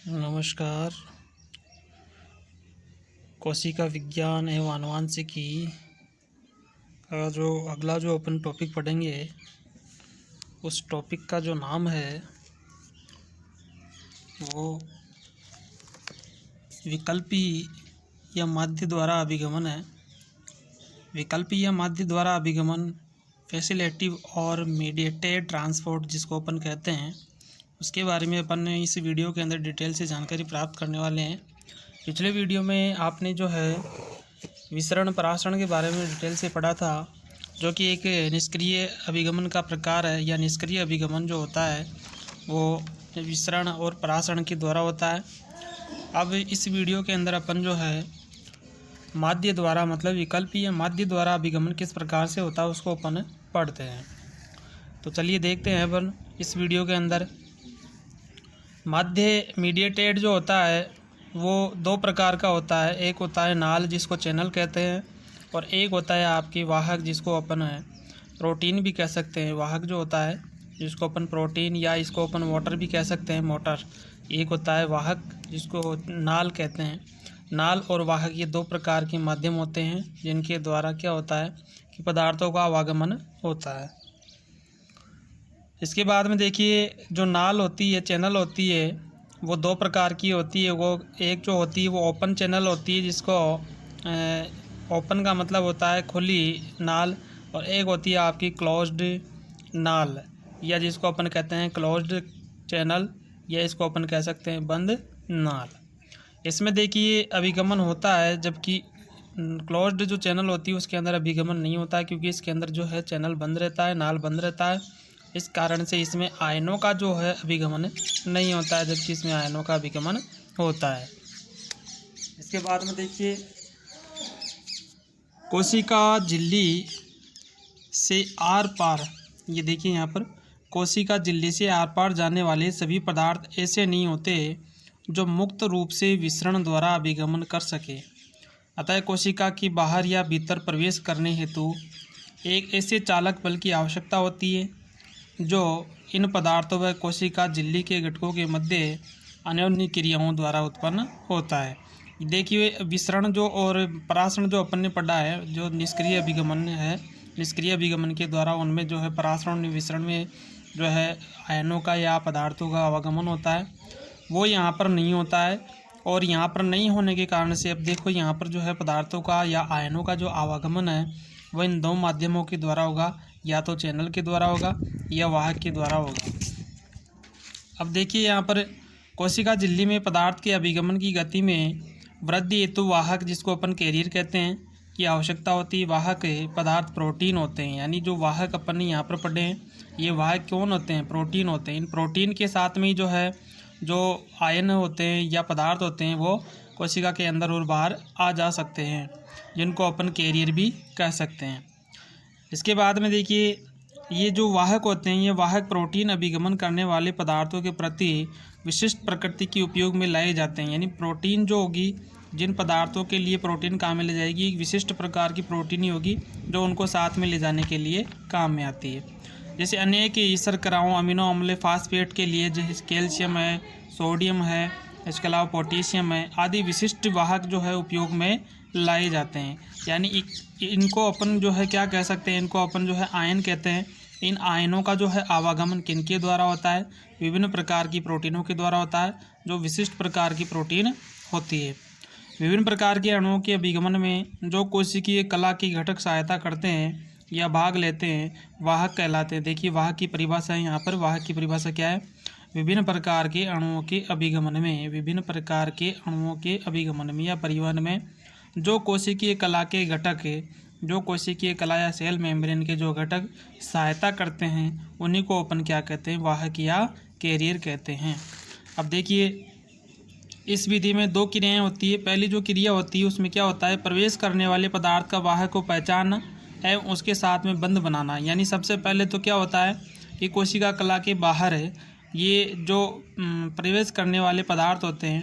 नमस्कार। कोशिका विज्ञान एवं आनुवांशिकी का जो अगला जो अपन टॉपिक पढ़ेंगे, उस टॉपिक का जो नाम है वो विकल्पी या माध्य द्वारा अभिगमन है। विकल्पी या माध्य द्वारा अभिगमन फैसिलेटिव और मीडिएटेड ट्रांसपोर्ट जिसको अपन कहते हैं, उसके बारे में अपन इस वीडियो के अंदर डिटेल से जानकारी प्राप्त करने वाले हैं। पिछले वीडियो में आपने जो है विसरण परासरण के बारे में डिटेल से पढ़ा था, जो कि एक निष्क्रिय अभिगमन का प्रकार है या निष्क्रिय अभिगमन जो होता है वो विसरण और परासरण के द्वारा होता है। अब इस वीडियो के अंदर अपन जो है माध्य द्वारा मतलब विकल्पी या माध्य द्वारा अभिगमन किस प्रकार से होता है उसको अपन पढ़ते हैं। तो चलिए देखते हैं अपन इस वीडियो के अंदर। माध्य मीडिएटेड जो होता है वो दो प्रकार का होता है। एक होता है नाल जिसको चैनल कहते हैं, और एक होता है आपकी वाहक जिसको अपन प्रोटीन भी कह सकते हैं। वाहक जो होता है जिसको अपन प्रोटीन या इसको अपन मोटर भी कह सकते हैं, मोटर। एक होता है वाहक जिसको नाल कहते हैं। नाल और वाहक ये दो प्रकार के माध्यम होते हैं जिनके द्वारा क्या होता है कि पदार्थों का आवागमन होता है। इसके बाद में देखिए, जो नाल होती है, चैनल होती है, वो दो प्रकार की होती है। वो एक जो होती है वो ओपन चैनल होती है, जिसको ओपन का मतलब होता है खुली नाल, और एक होती है आपकी क्लोज्ड नाल, या जिसको अपन कहते हैं क्लोज्ड चैनल, या इसको अपन कह सकते हैं बंद नाल। इसमें देखिए अभिगमन होता है, जबकि क्लोज्ड जो चैनल होती है उसके अंदर अभिगमन नहीं होता है, क्योंकि इसके अंदर जो है चैनल बंद रहता है, नाल बंद रहता है। इस कारण से इसमें आयनों का जो है अभिगमन नहीं होता है, जबकि इसमें आयनों का अभिगमन होता है। इसके बाद में देखिए, कोशिका झिल्ली से आर पार, ये देखिए यहाँ पर, कोशिका झिल्ली से आर पार जाने वाले सभी पदार्थ ऐसे नहीं होते जो मुक्त रूप से विसरण द्वारा अभिगमन कर सके। अतः कोशिका की बाहर या भीतर प्रवेश करने हेतु एक ऐसे चालक बल की आवश्यकता होती है जो इन पदार्थों व कोशिका झिल्ली के घटकों के मध्य अन्योन्य क्रियाओं द्वारा उत्पन्न होता है। देखिए विसरण जो और परासरण जो अपन ने पढ़ा है, जो निष्क्रिय अभिगमन है, निष्क्रिय अभिगमन के द्वारा उनमें जो है परासरण विसरण में जो है आयनों का या पदार्थों का आवागमन होता है, वो यहाँ पर नहीं होता है। और यहाँ पर नहीं होने के कारण से अब देखो यहाँ पर जो है पदार्थों का या आयनों का जो आवागमन है वह इन दो माध्यमों के द्वारा होगा, या तो चैनल के द्वारा होगा या वाहक के द्वारा होगा। अब देखिए यहाँ पर कोशिका झिल्ली में पदार्थ के अभिगमन की गति में वृद्धि हेतु वाहक जिसको अपन कैरियर कहते हैं की आवश्यकता होती है। वाहक पदार्थ प्रोटीन होते हैं, यानी जो वाहक अपन ने यहाँ पर पढ़े हैं ये वाहक कौन होते हैं? प्रोटीन होते हैं। इन प्रोटीन के साथ में जो है जो आयन होते हैं या पदार्थ होते हैं वो कोशिका के अंदर और बाहर आ जा सकते हैं, जिनको अपन कैरियर भी कह सकते हैं। इसके बाद में देखिए, ये जो वाहक होते हैं ये वाहक प्रोटीन अभिगमन करने वाले पदार्थों के प्रति विशिष्ट प्रकृति के उपयोग में लाए जाते हैं। यानी प्रोटीन जो होगी, जिन पदार्थों के लिए प्रोटीन काम में ले जाएगी, एक विशिष्ट प्रकार की प्रोटीन ही होगी जो उनको साथ में ले जाने के लिए काम में आती है। जैसे अनेक शर्कराओं, अमीनो अम्ल, फास्फेट के लिए जैसे कैल्शियम है, सोडियम है, इसके अलावा पोटेशियम है, आदि विशिष्ट वाहक जो है उपयोग में लाए जाते हैं। यानी इनको अपन जो है क्या कह सकते हैं, इनको अपन जो है आयन कहते हैं। इन आयनों का जो है आवागमन किनके द्वारा होता है? विभिन्न प्रकार की प्रोटीनों के द्वारा होता है, जो विशिष्ट प्रकार की प्रोटीन होती है। विभिन्न प्रकार के अणुओं के अभिगमन में जो कोशिकीय कला की घटक सहायता करते हैं या भाग लेते हैं, वाहक कहलाते हैं। देखिए वाहक की परिभाषा है यहाँ पर। वाहक की परिभाषा क्या है? विभिन्न प्रकार के अणुओं के अभिगमन में, विभिन्न प्रकार के अणुओं के अभिगमन में या परिवहन में जो कोशिकीय कला के घटक है, जो कोशिकीय कला या सेल मेम्ब्रेन के जो घटक सहायता करते हैं, उन्हीं को अपन क्या कहते हैं? वाहक या कैरियर कहते हैं। अब देखिए इस विधि में दो क्रियाएं होती है। पहली जो क्रिया होती है उसमें क्या होता है? प्रवेश करने वाले पदार्थ का वाहक को पहचानना एवं उसके साथ में बंध बनाना। यानी सबसे पहले तो क्या होता है कि कोशिका कला के बाहर है ये जो प्रवेश करने वाले पदार्थ होते हैं,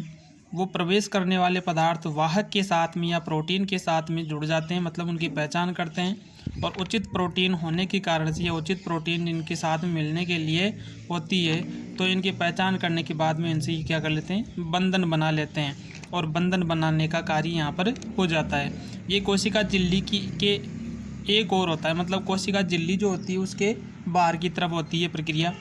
वो प्रवेश करने वाले पदार्थ वाहक के साथ में या प्रोटीन के साथ में जुड़ जाते हैं, मतलब उनकी पहचान करते हैं। और उचित प्रोटीन होने के कारण से या उचित प्रोटीन इनके साथ में मिलने के लिए होती है, तो इनकी पहचान करने के बाद में इनसे क्या कर लेते हैं, बंधन बना लेते हैं, और बंधन बनाने का कार्य यहाँ पर हो जाता है। ये कोशिका झिल्ली के एक और होता है, मतलब कोशिका झिल्ली जो होती है उसके बाहर की तरफ होती है प्रक्रिया।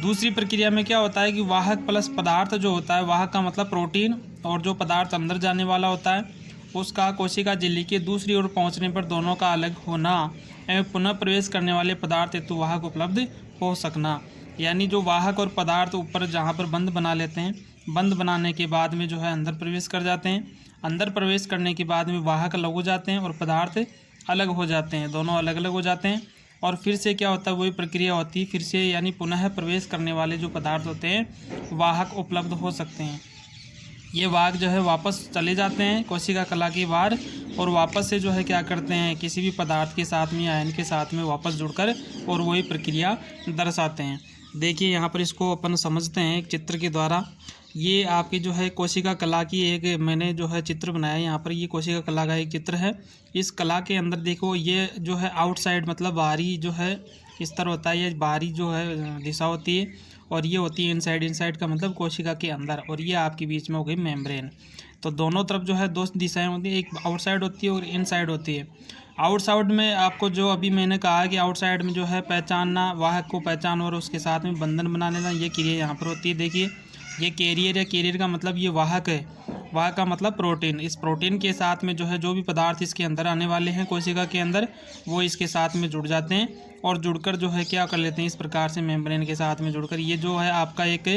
दूसरी प्रक्रिया में क्या होता है कि वाहक प्लस पदार्थ जो होता है, वाहक का मतलब प्रोटीन, और जो पदार्थ अंदर जाने वाला होता है उसका कोशिका झिल्ली के दूसरी ओर पहुंचने पर दोनों का अलग होना एवं पुनः प्रवेश करने वाले पदार्थ हेतु वाहक उपलब्ध हो सकना। यानी जो वाहक और पदार्थ ऊपर जहाँ पर बंध बना लेते हैं, बंध बनाने के बाद में जो है अंदर प्रवेश कर जाते हैं। अंदर प्रवेश करने के बाद में वाहक अलग हो जाते हैं और पदार्थ अलग हो जाते हैं, दोनों अलग अलग हो जाते हैं। और फिर से क्या होता है, वही प्रक्रिया होती है फिर से, यानी पुनः प्रवेश करने वाले जो पदार्थ होते हैं वाहक उपलब्ध हो सकते हैं। ये वाहक जो है वापस चले जाते हैं कोशिका कला के बाहर, और वापस से जो है क्या करते हैं, किसी भी पदार्थ के साथ में आयन के साथ में वापस जुड़कर और वही प्रक्रिया दर्शाते हैं। देखिए यहाँ पर इसको अपन समझते हैं एक चित्र के द्वारा। ये आपकी जो है कोशिका कला की एक मैंने जो है चित्र बनाया है। यहाँ पर ये कोशिका कला का एक चित्र है। इस कला के अंदर देखो, ये जो है आउटसाइड मतलब बाहरी जो है स्तर होता है, ये बाहरी जो है दिशा होती है, और ये होती है इनसाइड। इनसाइड का मतलब कोशिका के अंदर, और ये आपके बीच में हो गई मेम्ब्रेन। तो दोनों तरफ जो है दो दिशाएं होती हैं, एक आउटसाइड होती है और इनसाइड होती है। आउटसाइड में आपको जो अभी मैंने कहा कि आउटसाइड में जो है पहचानना, वाहक को पहचान और उसके साथ में बंधन बना लेना, ये क्रिया यहाँ पर होती है। देखिए ये कैरियर है, कैरियर का मतलब ये वाहक है, वाहक का मतलब प्रोटीन। इस प्रोटीन के साथ में जो है जो भी पदार्थ इसके अंदर आने वाले हैं कोशिका के अंदर, वो इसके साथ में जुड़ जाते हैं, और जुड़कर जो है क्या कर लेते हैं, इस प्रकार से मेम्ब्रेन के साथ में जुड़कर ये जो है आपका एक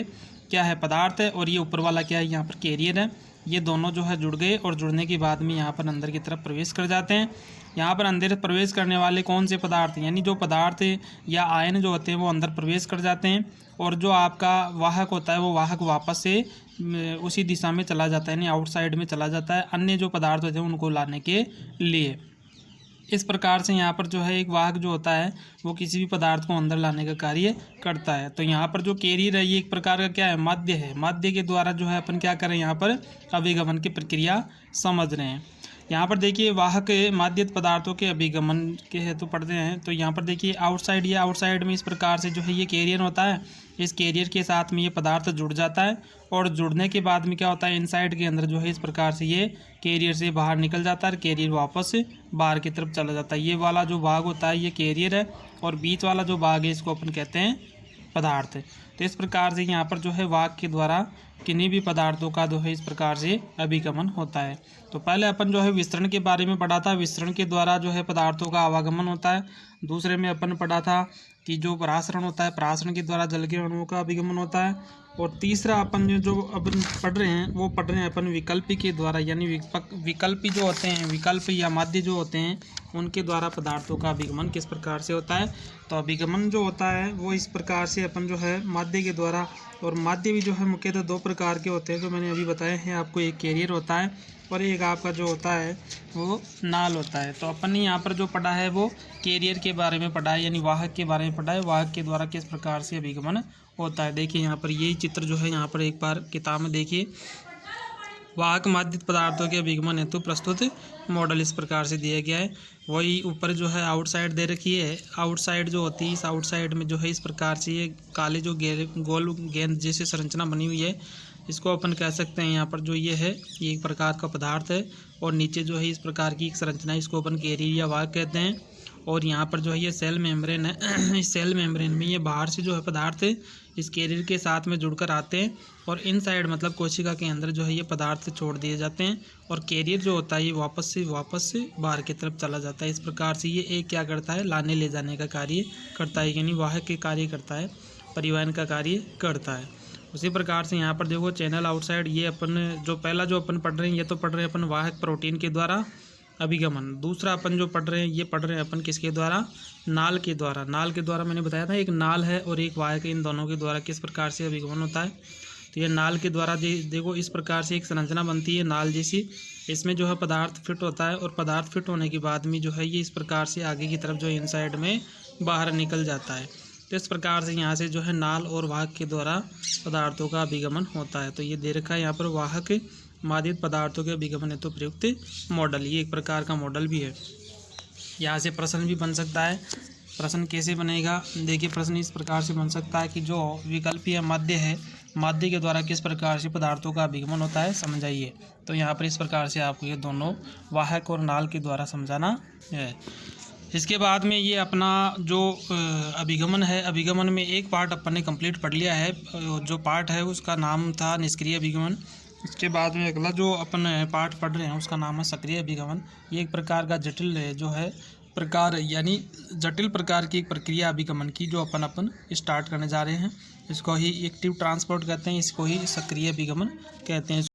क्या है, पदार्थ है, और ये ऊपर वाला क्या है, यहाँ पर कैरियर है। ये दोनों जो है जुड़ गए, और जुड़ने के बाद में यहाँ पर अंदर की तरफ प्रवेश कर जाते हैं। यहाँ पर अंदर प्रवेश करने वाले कौन से पदार्थ, यानी जो पदार्थ या आयन जो होते हैं वो अंदर प्रवेश कर जाते हैं, और जो आपका वाहक होता है वो वाहक वापस से उसी दिशा में चला जाता है, यानी आउटसाइड में चला जाता है अन्य जो पदार्थ होते हैं उनको लाने के लिए। इस प्रकार से यहाँ पर जो है एक वाहक जो होता है वो किसी भी पदार्थ को अंदर लाने का कार्य करता है। तो यहाँ पर जो कैरियर है ये एक प्रकार का क्या है, माध्य है। माध्य के द्वारा जो है अपन क्या करें, यहाँ पर अभिगमन की प्रक्रिया समझ रहे हैं। यहाँ पर देखिए वाहक माध्य पदार्थों के अभिगमन के हेतु पढ़ते हैं। तो यहाँ पर देखिए आउटसाइड, ये आउटसाइड में इस प्रकार से जो है ये कैरियर होता है। इस कैरियर के साथ में ये पदार्थ जुड़ जाता है, और जुड़ने के बाद में क्या होता है, इनसाइड के अंदर जो है इस प्रकार से ये कैरियर से बाहर निकल जाता है, कैरियर वापस बाहर की तरफ चला जाता है। ये वाला जो भाग होता है ये कैरियर है, और बीच वाला जो भाग है इसको अपन कहते हैं पदार्थ। तो इस प्रकार से यहाँ पर जो है वाहक के द्वारा किन्हीं भी पदार्थों का जो है इस प्रकार से अभिगमन होता है। तो पहले अपन जो है विसरण के बारे में पढ़ा था, विसरण के द्वारा जो है पदार्थों का आवागमन होता है। दूसरे में अपन पढ़ा था कि जो परासरण होता है, परासरण के द्वारा जल के अणुओं का अभिगमन होता है। और तीसरा अपन जो अपन पढ़ रहे हैं वो पढ़ रहे हैं अपन विकल्पी के द्वारा, यानी विकल्पी जो होते हैं, विकल्प या माध्य जो होते हैं उनके द्वारा पदार्थों का अभिगमन किस प्रकार से होता है। तो अभिगमन जो होता है वो इस प्रकार से अपन जो है माध्य के द्वारा, और माध्य भी जो है मुख्यतः दो प्रकार के होते हैं जो मैंने अभी बताए हैं आपको। एक कैरियर होता है और एक आपका जो होता है वो नाल होता है। तो अपन ने यहाँ पर जो पढ़ा है वो कैरियर के बारे में पढ़ा है, यानी वाहक के बारे में पढ़ा है, वाहक के द्वारा किस प्रकार से अभिगमन होता है। देखिए यहाँ पर यही चित्र जो है यहाँ पर एक बार किताब में देखिए, वाहक माध्य पदार्थों के अभिगमन हेतु प्रस्तुत मॉडल इस प्रकार से दिया गया है। वही ऊपर जो है आउटसाइड दे रखी है। आउटसाइड जो होती है, इस आउटसाइड में जो है इस प्रकार से ये काले जो गोल गेंद जैसी संरचना बनी हुई है, इसको अपन कह सकते हैं यहाँ पर जो ये है ये एक प्रकार का पदार्थ है, और नीचे जो है इस प्रकार की एक संरचना, इसको अपन कैरियर या वाहक कहते हैं। और यहाँ पर जो है ये सेल मेम्ब्रेन है। इस सेल मेम्ब्रेन में ये बाहर से जो है पदार्थ इस कैरियर के साथ में जुड़कर आते हैं, और इनसाइड मतलब कोशिका के अंदर जो है ये पदार्थ छोड़ दिए जाते हैं, और कैरियर जो होता है ये वापस से बाहर की तरफ चला जाता है। इस प्रकार से ये एक क्या करता है, लाने ले जाने का कार्य करता है, यानी वाहक के कार्य करता है, परिवहन का कार्य करता है। उसी प्रकार से यहाँ पर देखो चैनल आउटसाइड, ये अपन जो पहला जो अपन पढ़ रहे हैं ये तो पढ़ रहे हैं अपन वाहक प्रोटीन के द्वारा अभिगमन। दूसरा अपन जो पढ़ रहे हैं ये पढ़ रहे हैं अपन किसके द्वारा, नाल के द्वारा। नाल के द्वारा मैंने बताया था एक नाल है और एक वाहक है, इन दोनों के द्वारा किस प्रकार से अभिगमन होता है। तो ये नाल के द्वारा देखो इस प्रकार से एक संरचना बनती है नाल जैसी, इसमें जो है पदार्थ फिट होता है, और पदार्थ फिट होने के बाद में जो है ये इस प्रकार से आगे की तरफ जो इनसाइड में बाहर निकल जाता है। तो इस प्रकार से यहाँ से जो है नाल और वाहक के द्वारा पदार्थों का अभिगमन होता है। तो ये दे रखा है यहाँ पर वाहक मादित पदार्थों के अभिगमन हेतु प्रयुक्त मॉडल, ये एक प्रकार का मॉडल भी है। यहाँ से प्रश्न भी बन सकता है। प्रश्न कैसे बनेगा, देखिए प्रश्न इस प्रकार से बन सकता है कि जो विकल्पीय माध्य है, माध्य के द्वारा किस प्रकार से पदार्थों का अभिगमन होता है समझाइए। तो यहाँ पर इस प्रकार से आपको ये दोनों वाहक और नाल के द्वारा समझाना है। इसके बाद में ये अपना जो अभिगमन है, अभिगमन में एक पार्ट अपन ने कंप्लीट पढ़ लिया है। जो पार्ट है उसका नाम था निष्क्रिय अभिगमन। इसके बाद में अगला जो अपन पार्ट पढ़ रहे हैं उसका नाम है सक्रिय अभिगमन। ये एक प्रकार का जटिल जो है प्रकार, यानी जटिल प्रकार की एक प्रक्रिया अभिगमन की जो अपन स्टार्ट करने जा रहे हैं। इसको ही एक्टिव ट्रांसपोर्ट कहते हैं, इसको ही सक्रिय अभिगमन कहते हैं।